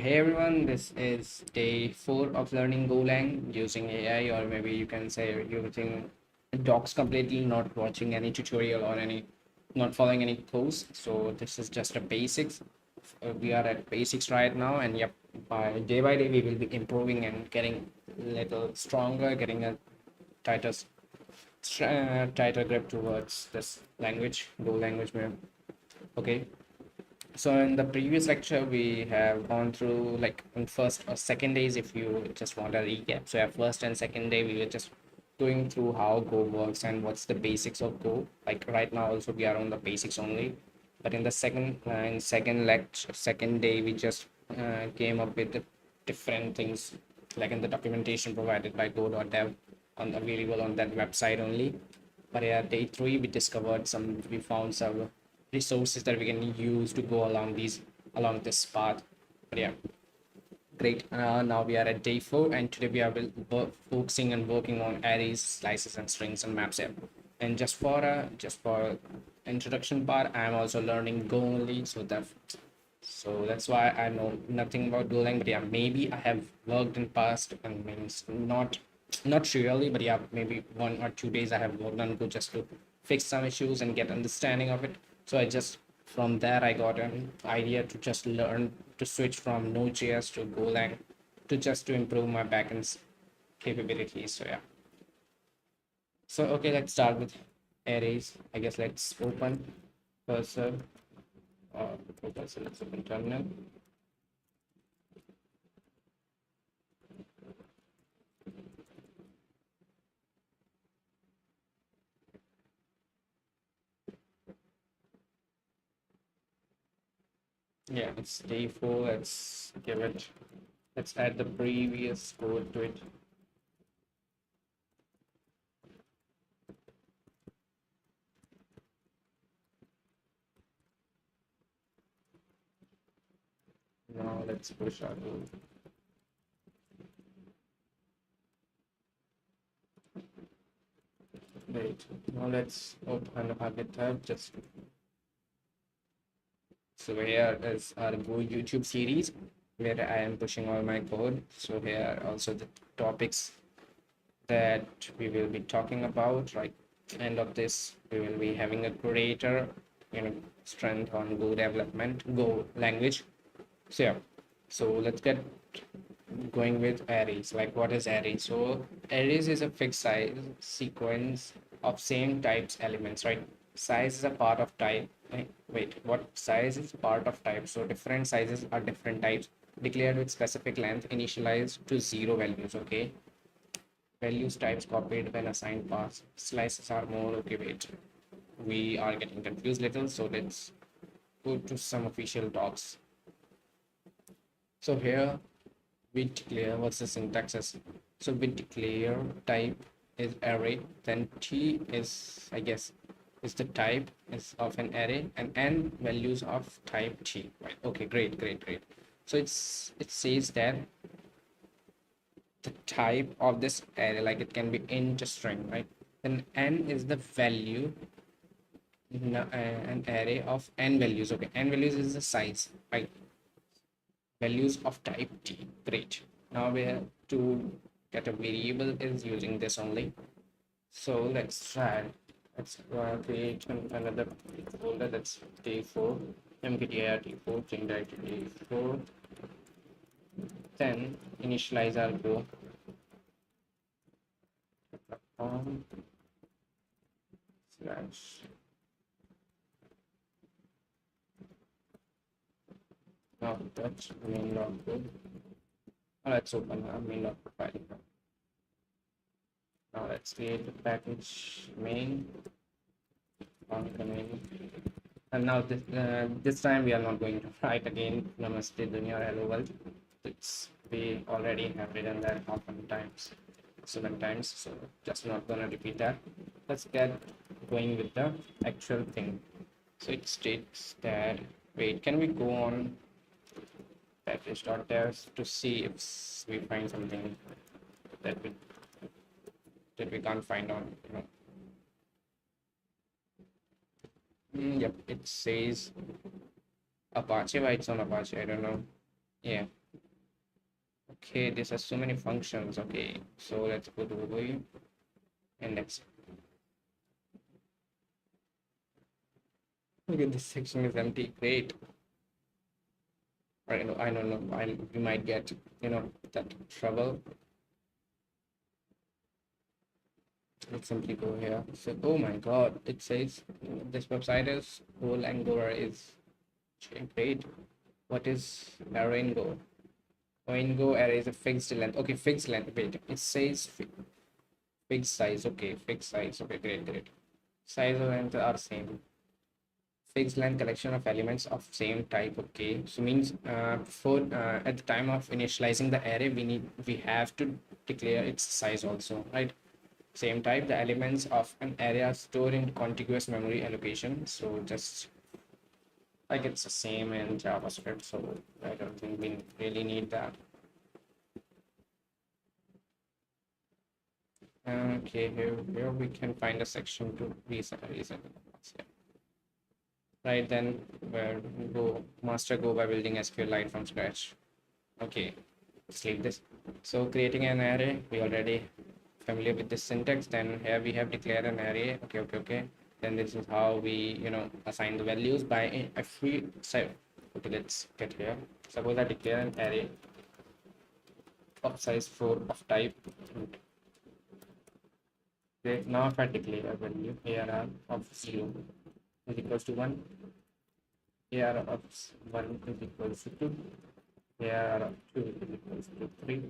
Hey everyone, this is day 4 of learning GoLang using AI, or maybe you can say using docs completely, not watching any tutorial or not following any course. So this is just a basics. We are at basics right now, and yep, by day we will be improving and getting a little stronger, getting a tighter, tighter grip towards this language, Go language. Okay, so in the previous lecture, we have gone through like on first or second days, if you just want a recap. So our first and second day, we were just going through how Go works and what's the basics of Go. Like right now, also we are on the basics only. But in the second lecture, second day, we just came up with the different things, like in the documentation provided by Go.dev on available on that website only. But yeah, day 3, we found some resources that we can use to go along this path. But yeah, great. Now we are at day 4, and today we are focusing and working on arrays, slices, and strings and maps here. And just for introduction part, I am also learning Go only, so that's why I know nothing about GoLang. But yeah, maybe I have worked in past, and means not really, but yeah, maybe 1 or 2 days I have worked on Go just to fix some issues and get understanding of it. So I just from there I got an idea to just learn to switch from Node.js to GoLang to improve my backend's capabilities. So yeah. So okay, let's start with arrays. I guess let's open cursor let's open terminal. Yeah, it's day 4. Let's add the previous code to it. Now let's push our code. Wait, now let's open our GitHub. So here is our Go YouTube series where I am pushing all my code. So here are also the topics that we will be talking about. Right, end of this, we will be having a greater, strength on Go development, Go language. So yeah, so let's get going with arrays. Like, what is array? So arrays is a fixed size sequence of same types elements, right? Size is a part of type. Wait, what size is part of type? So different sizes are different types declared with specific length initialized to 0 values. Okay, values types copied when assigned paths. Slices are more. Okay, wait, we are getting confused little, so let's go to some official docs. So here we declare, what's the syntax is? So we declare type is array, then t is, I guess, is the type is of an array, and n values of type t, right? Okay, great. So it says that the type of this array, like it can be int string, right? Then n is the value in an array of n values. Okay, n values is the size, right? Values of type t. Great. Now we have to get a variable is using this only. So let's try. Let's create another folder. That's day 4, mkdir t4, change that to day 4. Then initialize our Go slash. Now that's main log code. Let's open our main log file. Now let's create the package main on the main. And now this time we are not going to write again Namaste Dunya or Hello World. We already have written that times, 7 times, so just not gonna repeat that. Let's get going with the actual thing. So it states that, wait, can we go on package.dev to see if we find something that we can't find on, yep, it says Apache. Why it's on Apache, I don't know. Yeah, Okay, this has so many functions. Okay, so let's go to overview index. Okay, this section is empty. Great. I don't know. We might get, that trouble. Let's simply go here. So, oh my God, it says this website is GoLang is great. What is Arrango? Arrango array is a fixed length. Okay, fixed length. Wait, it says fixed size. Okay, fixed size. Okay, great. Size and length are same. Fixed length collection of elements of same type. Okay, so means for at the time of initializing the array, we have to declare its size also, right? Same type, the elements of an array are stored in contiguous memory allocation. So just like it's the same in JavaScript, so I don't think we really need that. Okay, here we can find a section to reset. Right, then where go master go by building SQLite from scratch. Okay, let's leave this. So creating an array, we already familiar with this syntax. Then here we have declared an array. Okay. Then this is how we assign the values by a free set. Okay, let's get here. Suppose I declare an array of size 4 of type. Okay, now if I declare a value ARR of 0 is equals to 1, ARR of 1 is equals to 2, ARR of 2 is equals to 3,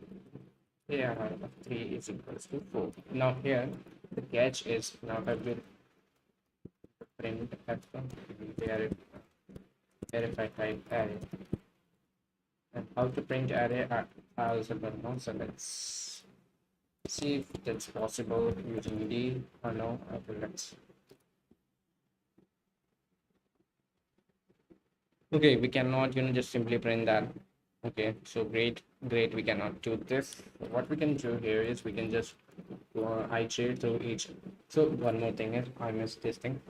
ARR of 3 is equals to 4. Now here the catch is, now I will print verify type array, and how to print array I also don't know. So let's see if that's possible using D or no. Okay, okay, we cannot just simply print that. Okay, so great, we cannot do this. What we can do here is we can just iterate through each. So one more thing is I missed this thing.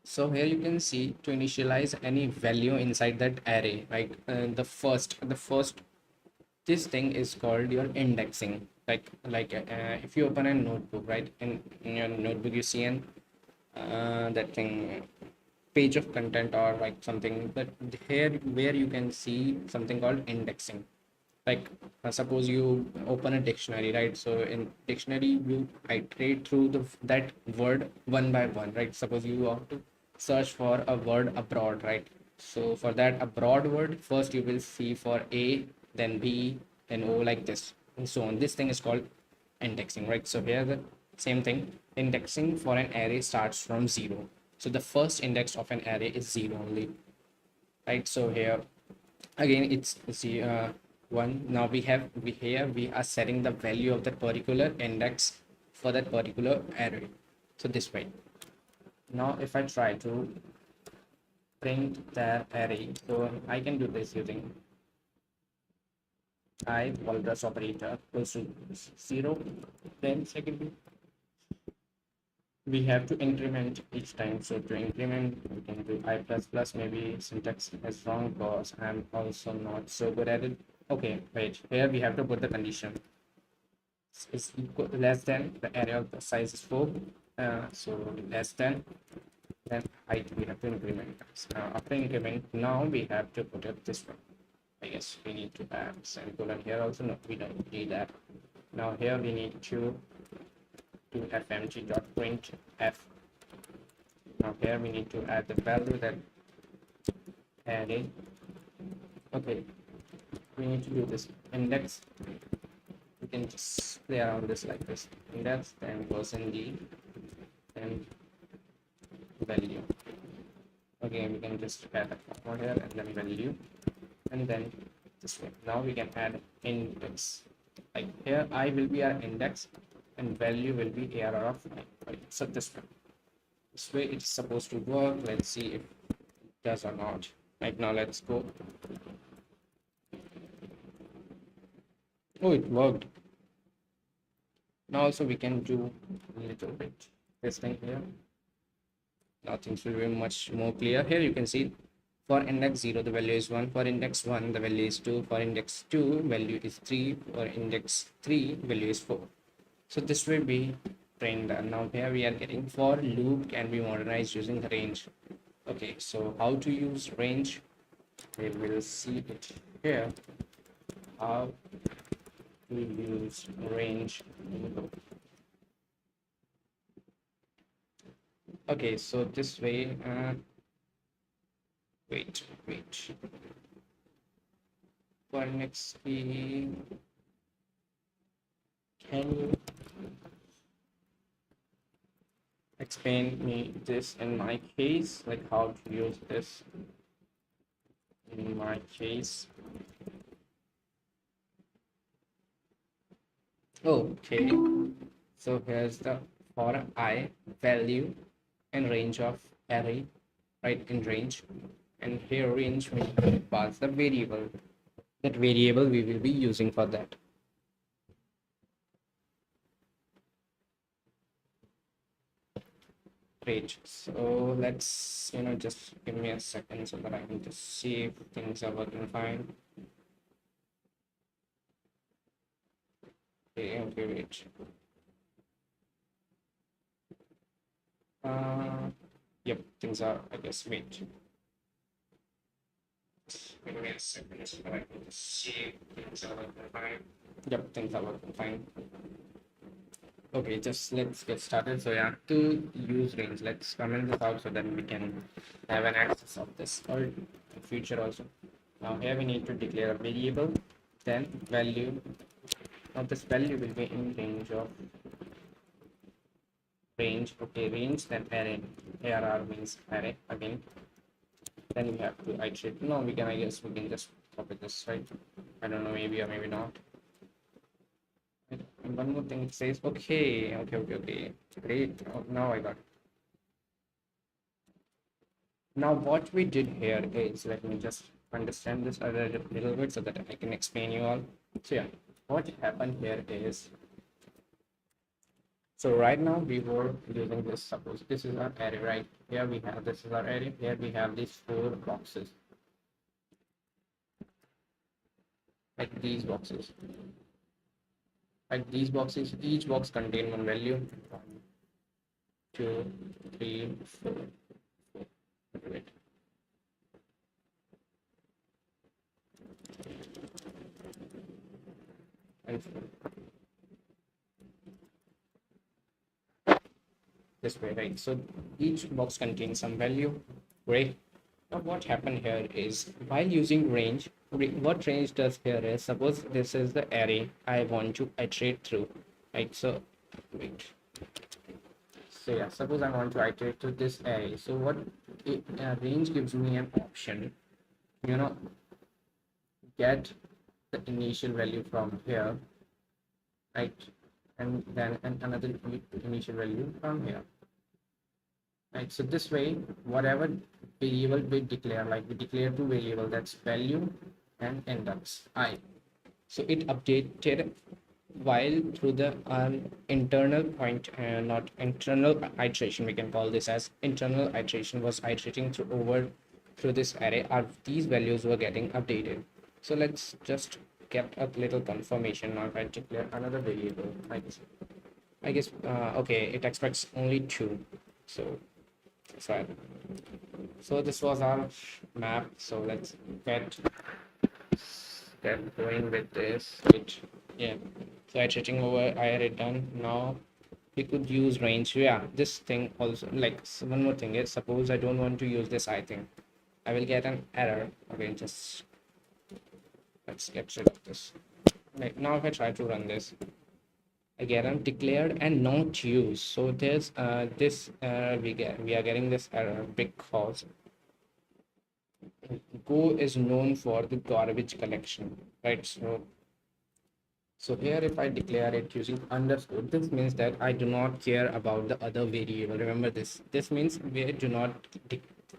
So here you can see to initialize any value inside that array, right? The first this thing is called your indexing. If you open a notebook, right? In your notebook you see an that thing page of content or like something, but here where you can see something called indexing. Like suppose you open a dictionary, right? So in dictionary you iterate through that word one by one, right? Suppose you want to search for a word abroad, right? So for that abroad word, first you will see for A, then B, then O, like this and so on. This thing is called indexing, right? So here the same thing, indexing for an array starts from 0. So the first index of an array is 0 only, right? So here again it's 1. Now we are setting the value of that particular index for that particular array. So this way, now if I try to print the array, so I can do this using I walrus operator equals to 0. Then secondly we have to increment each time. So to increment we can do I plus plus. Maybe syntax is wrong because I'm also not so good at it. Okay, wait, here we have to put the condition is equal less than the array of the size is 4. So less than, then height we have to increment. After increment, now we have to put it this one. I guess we need to add semicolon here also. No, we don't need that. Now here we need to do fmg.print f. Now here we need to add the value that array. Okay, we need to do this index. We can just play around this like this. Index, then %d, then value. Okay, we can just add a comma here and then value, and then this way. Now we can add index. Like here I will be our index and value will be ARR of 9. So this way it's supposed to work. Let's see if it does or not. Right, now let's go. Oh, it worked. Now also we can do a little bit this thing here. Now things will be much more clear. Here you can see For index 0, the value is 1. For index 1, the value is 2. For index 2, value is 3. For index 3, value is 4. So this will be trained. Now here we are getting for loop can be modernized using range. Okay, so how to use range? We will see it here. How to use range in loop. Okay, so this way, wait. For next key, can you explain me this in my case, like how to use this in my case? Okay, so here's the for I value and range of array, right, in range, and here range we pass the variable. That variable we will be using for that. Great. So let's, just give me a second so that I can just see if things are working fine. Okay, wait. Yep, things are, I guess, wait. Give me a second so that I can just see if things are working fine. Yep, things are working fine. Okay, just let's get started. So yeah, to use range, let's comment this out so that we can have an access of this for future also. Now here we need to declare a variable, then value. Now this value will be in range of range. Okay, range, then array. ARR means array again. Then we have to iterate. No, we can, I guess we can just copy this, right? I don't know, maybe or maybe not. And one more thing, it says okay. Great. Oh, now I got it. Now what we did here is, let me just understand this a little bit so that I can explain you all. So yeah, what happened here is, so right now we were using this, suppose this is our array, right? Here we have, this is our array. Here we have these 4 boxes, like these boxes. Like these boxes, each box contain one value. 1, 2, 3, 4. Wait. And 4. This way, right? So each box contains some value. Great. Now what happened here is, while using range, what range does here is, suppose this is the array I want to iterate through, right? So wait. So yeah, suppose I want to iterate to this array. So what range gives me an option, get the initial value from here, right? And then another initial value from here, right? So this way, whatever variable we declare, like we declare 2 variable, that's value and index I. So it updated while through the internal point, not internal iteration, we can call this as internal iteration, was iterating through this array. These values were getting updated. So let's just get a little confirmation. Now if I declare another variable, I guess okay, it expects only 2. So sorry. So this was our map. So let's get going with this. Yeah. So iterating over array done. Now we could use range. Yeah, this thing also, like one more thing is, suppose I don't want to use this I thing, I will get an error. Okay, just let's get rid of this. Like now if I try to run this, I get a declared and not used. So there's this we are getting this error because Go is known for the garbage collection, right? So here if I declare it using underscore, this means that I do not care about the other variable. Remember this. This means we do not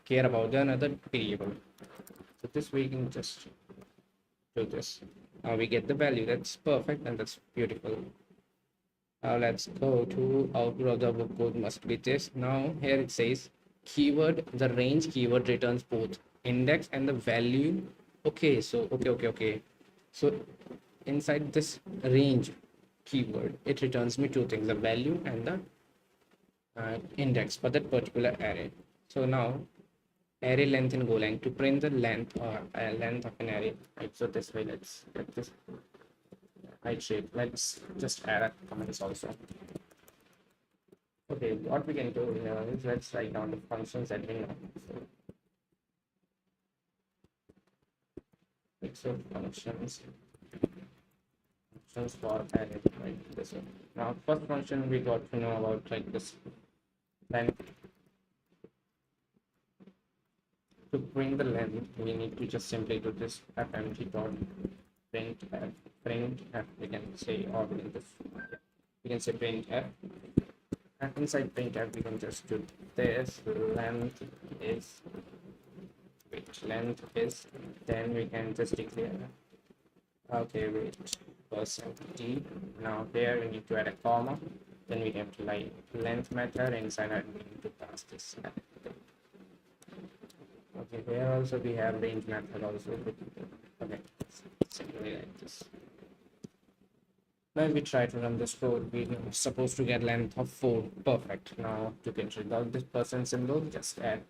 care about the another variable. So this we can just do this. Now we get the value. That's perfect and that's beautiful. Now let's go to output of the code must be this. Now here it says keyword, the range keyword returns both. index and the value. Okay, so okay, so inside this range keyword, it returns me two things: the value and the index for that particular array. So now array length in GoLang, to print the length or length of an array, right? So this way, let's get this height shape. Let's just add a comments also. Okay, what we can do here is let's write down the functions that we know. So functions for array, right? This one. Now first function we got to know about, like this length. To bring the length, we need to just simply do this fmt dot print f, we can say, or we can say print f, and inside print f we can just do this length is, then we can just declare, okay, wait, %d. Now here we need to add a comma, then we have to like length method inside, and we need to pass this. Okay, here also we have range method also. Okay, simply like this. Now we try to run this code, we're supposed to get length of 4. Perfect. Now to get rid of this % symbol, just add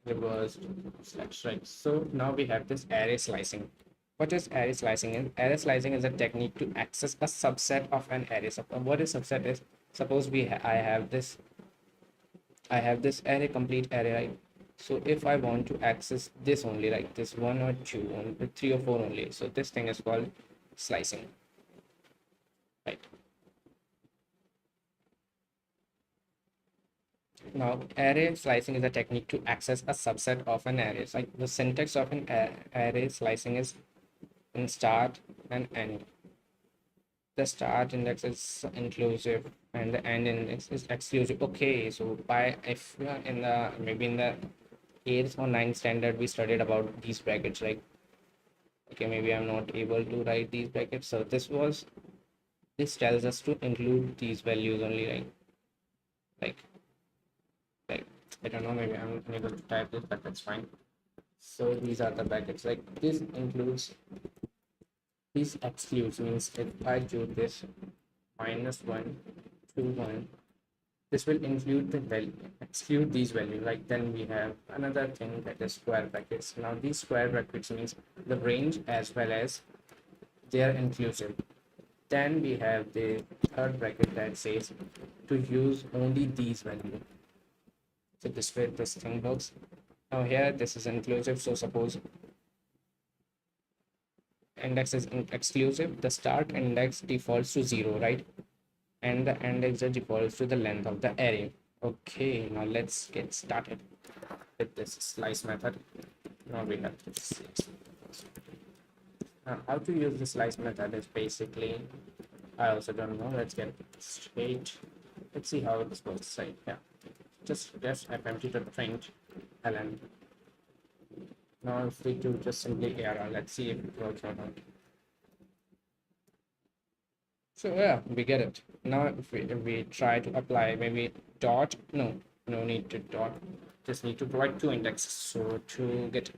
reverse slash right. So now we have this array slicing. What is array slicing? Array slicing is a technique to access a subset of an array. So what is subset is, suppose I have this array, complete array, right? So if I want to access this only, like this 1 or 2 or 3 or 4 only, so this thing is called slicing, right? Now array slicing is a technique to access a subset of an array. It's like the syntax of an array slicing is in start and end. The start index is inclusive and the end index is exclusive. Okay, so by if in the maybe in the 8th or 9th standard we studied about these brackets, right? Okay, maybe I'm not able to write these brackets, so this tells us to include these values only, right? Like I don't know, maybe I'm unable to type this, but that's fine. So these are the brackets, like this includes, this excludes, means if I do this -1 to 1, this will include the value, exclude these values. Like then we have another thing that is square brackets. Now these square brackets means the range as well as they are inclusive. Then we have the third bracket that says to use only these values. So this way this thing works. Now here this is inclusive, so suppose index is exclusive, the start index defaults to 0, right? And the index defaults to the length of the array. Okay, now let's get started with this slice method. Now we have this. How to use the slice method is basically, I also don't know. Let's get straight. Let's see how this works. Right? Yeah, just fmt to print ln. Now if we do just simply ARR, let's see if it works or not. So yeah, we get it. Now if we try to apply maybe dot, no need to dot, just need to provide 2 indexes. So to get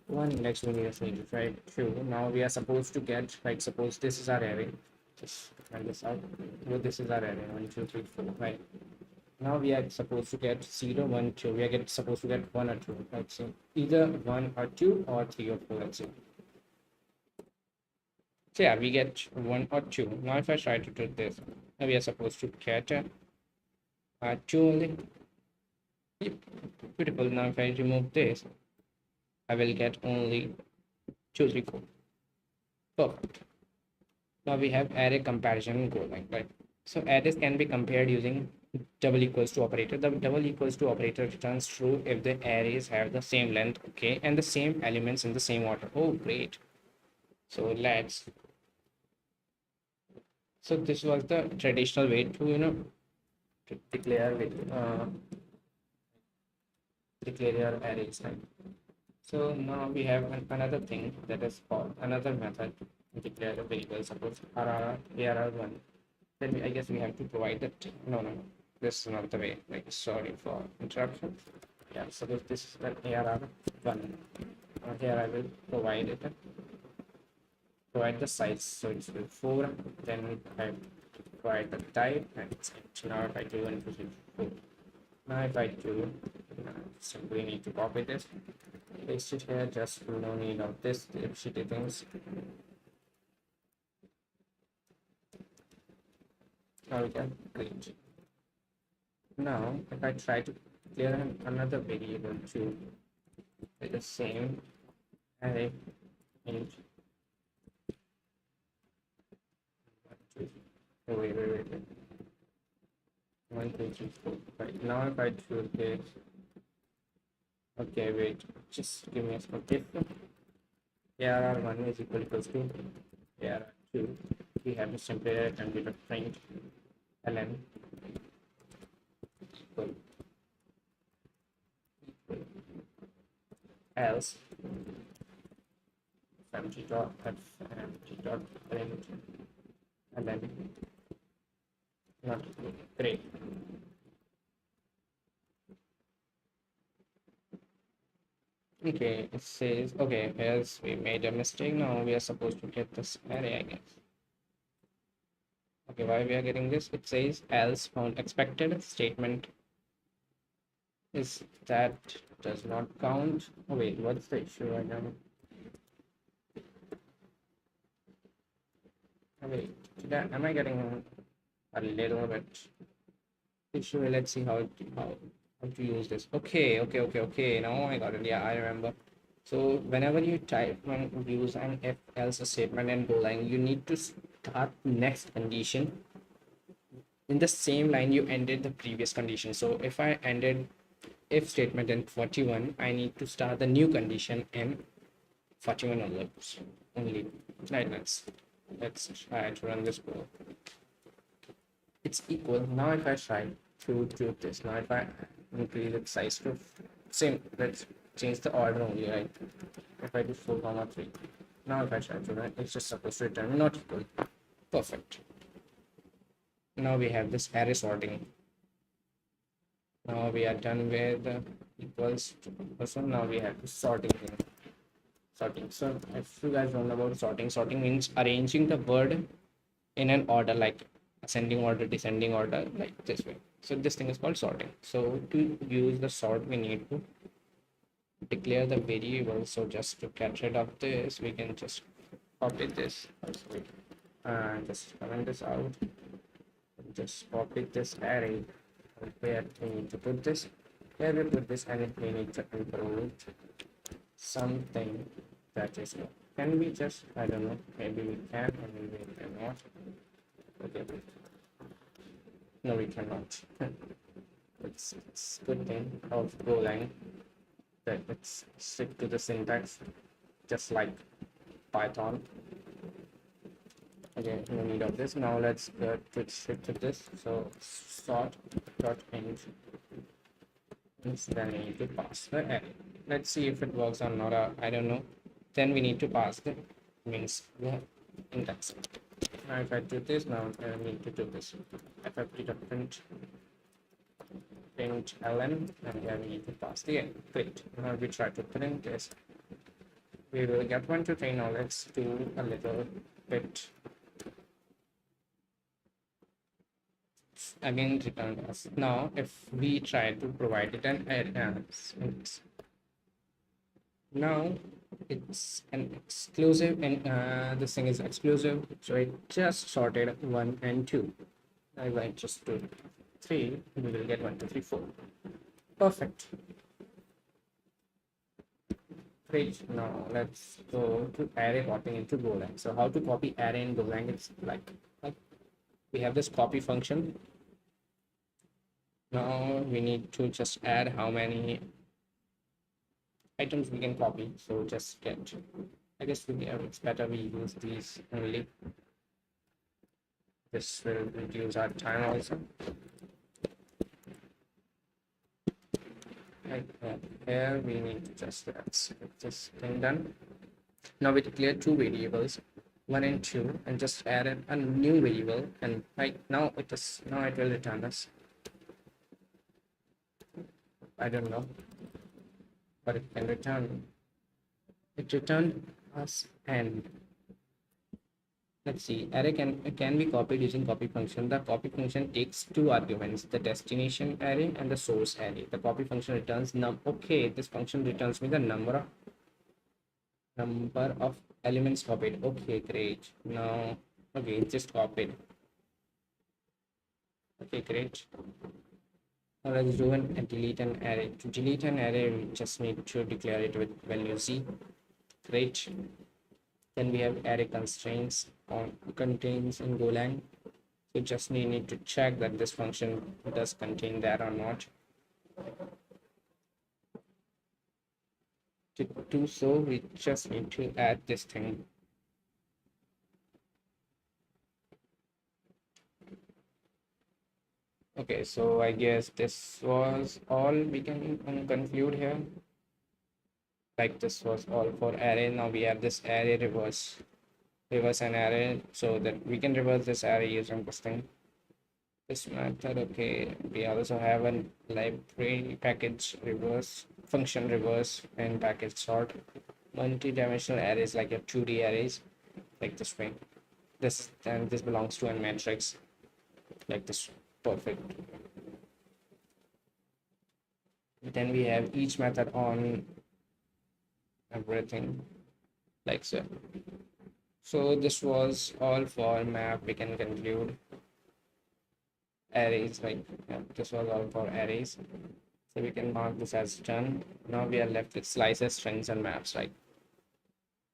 1 index, we just need to try 2. Now we are supposed to get, like suppose this is our array, just find this out. So this is our array 1 2 3 4, right? Now we are supposed to get 0 1 2, we are supposed to get 1 or 2, right? So either 1 or 2 or 3 or 4, let's see. So yeah, we get 1 or 2. Now if I try to do this, we are supposed to get 2 only. Yep, beautiful. Now if I remove this, I will get only 2 3 4. Perfect. Now we have array comparison in GoLang, right? So arrays can be compared using double equals to operator. The double equals to operator returns true if the arrays have the same length, okay, and the same elements in the same order. Oh, great. So so this was the traditional way to to declare your arrays, right? So now we have another thing that is called another method to declare a variable. Suppose arr1, then I guess we have to provide that. No, this is not the way. Like, sorry for interruption. Yeah, so if this is an ARR one, here I will provide it, provide the size, so it's with 4, then I provide the type, and it's empty. Now if I do and visit 4, now if I do, simply need to copy this, paste it here, just no need of this shitty things. Now we can great. Now if I try to clear another variable to the same array int. Oh, wait. 1, 2, 3, 4. Right now, if I do this, okay, wait, just give me a second. ARR1 is equal to ARR2. We have to simply write and give a print ln equal else empty dot print ln not equal. Great. Okay, it says, okay, here's we made a mistake. Now we are supposed to get this array, I guess. Okay, why we are getting this? It says else found expected statement is that does not count. Oh, wait, what's the issue right now? Oh, wait, am I getting a little bit issue? Let's see how to use this. Okay. Now I got it. Yeah, I remember. So whenever you type and use an if else statement in GoLang, you need to start next condition in the same line you ended the previous condition. So if I ended if statement in 41, I need to start the new condition in 41 only. Right, let's try to run this code. It's equal. Now if I try to do this, now if I increase its size to same, let's change the order only, right? If I do 4, 3, now if I try to run, it's just supposed to return not equal. Perfect. Now we have this array sorting. Now we are done with equals to person. Now we have the sorting thing. Sorting. So if you guys don't know about sorting means arranging the word in an order, like ascending order, descending order, like this way. So this thing is called sorting. So to use the sort, we need to declare the variable. So just to get rid of this, we can just copy this and just comment this out. Just copy this array where we need to put this. Here we put this, and we need to include something that is. Can we just, I don't know, maybe we can or maybe we cannot. Okay, no, we cannot. It's good thing of GoLang that it's stick to the syntax just like Python. Okay, no need of this. Now let's go to stick to this. So sort dot int, then we need to pass the array. Let's see if it works or not. I don't know. Then we need to pass the means the index. Now if I do this, now I need to do this. If I put a print ln, and then we need to pass the array. Great. Now we try to print this. We will get 1, 2, 3. Now let's do a little bit. Again return us. Now if we try to provide it an array, now it's an exclusive, and this thing is exclusive, so it just sorted 1 and 2. I might just do 3, we will get 1, 2, 3, 4. Perfect. Great. Now let's go to array copying into GoLang. So how to copy array in GoLang? It's like we have this copy function. Now we need to just add how many items we can copy. So just get, I guess it's better we use these only. This will reduce our time also. Right, here we need to just get this thing done. Now we declare 2 variables, 1 and 2, and just add a new variable, and right now it will return us, I don't know, but it can return. It returned us and let's see, array can be copied using copy function. The copy function takes two arguments, the destination array and the source array. The copy function returns num. Okay, this function returns me the number of elements copied. Okay, great. Now, okay, it's just copied. Okay, great. Now let's do a delete an array. To delete an array, we just need to declare it with value z. Great. Then we have array constraints on contains in GoLang. So just need to check that this function does contain that or not. To do so, we just need to add this thing. Okay, so I guess this was all we can conclude here. Like this was all for array. Now we have this array reverse an array so that we can reverse this array using this thing. This method. Okay, we also have a library package reverse function reverse and package sort. Multi-dimensional arrays like your 2D arrays, like this way. This and this belongs to a matrix, like this. Perfect. Then we have each method on everything, like so. So this was all for map. We can conclude arrays, like yeah, this was all for arrays. So we can mark this as done. Now we are left with slices, strings, and maps, right?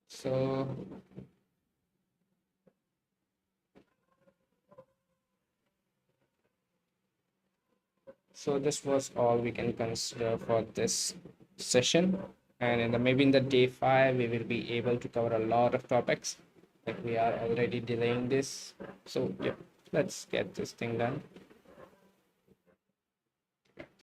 So this was all we can consider for this session. And maybe in the day 5, we will be able to cover a lot of topics. Like we are already delaying this. So yeah, let's get this thing done.